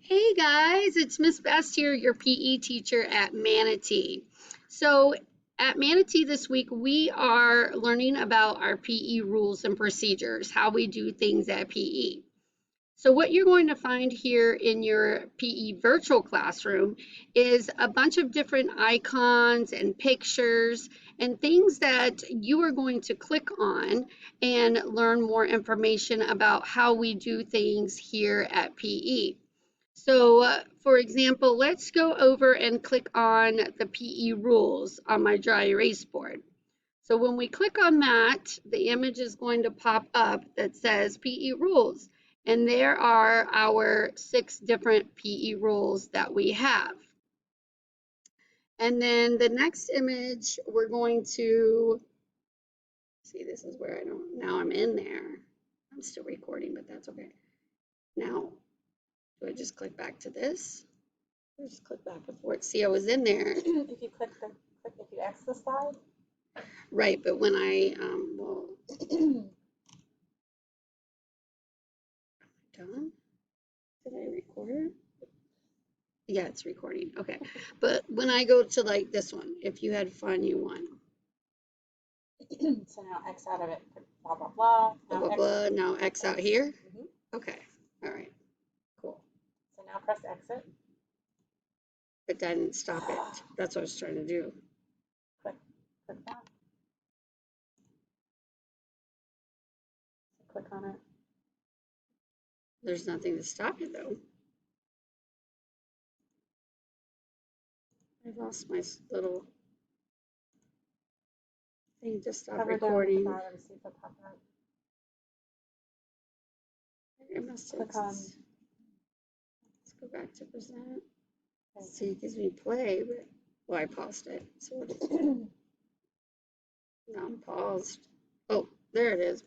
Hey guys, it's Miss Best here, your PE teacher at Manatee. So, at Manatee this week, we are learning about our PE rules and procedures, how we do things at PE. So, what you're going to find here in your PE virtual classroom is a bunch of different icons and pictures and things that you are going to click on and learn more information about how we do things here at PE. So, for example, let's go over and click on the PE rules on my dry erase board. So when we click on that, the image is going to pop up that says PE rules. And there are our 6 different PE rules that we have. And then the next image, we're going to see, this is where I don't, now I'm in there. I'm still recording, but that's okay. Now, do I just click back to this? Just click back and forth. See, I was in there. If you if you X the slide. Right, but when I, well, done? Did I record? Yeah, it's recording. Okay. But when I go to like this one, if you had fun, you won. So now X out of it, blah, blah, blah. Blah, blah, blah. Now X out here. Mhm. Okay. All right. Cool. So now press exit. It didn't stop it. That's what I was trying to do. Click that. Click on it. There's nothing to stop it though. I lost my little thing to stop Hover recording. down at the bottom, see if it pops up. It must Click on. Let's go back to present. See, it gives me play, but well, I paused it. So now I'm paused. Oh, there it is.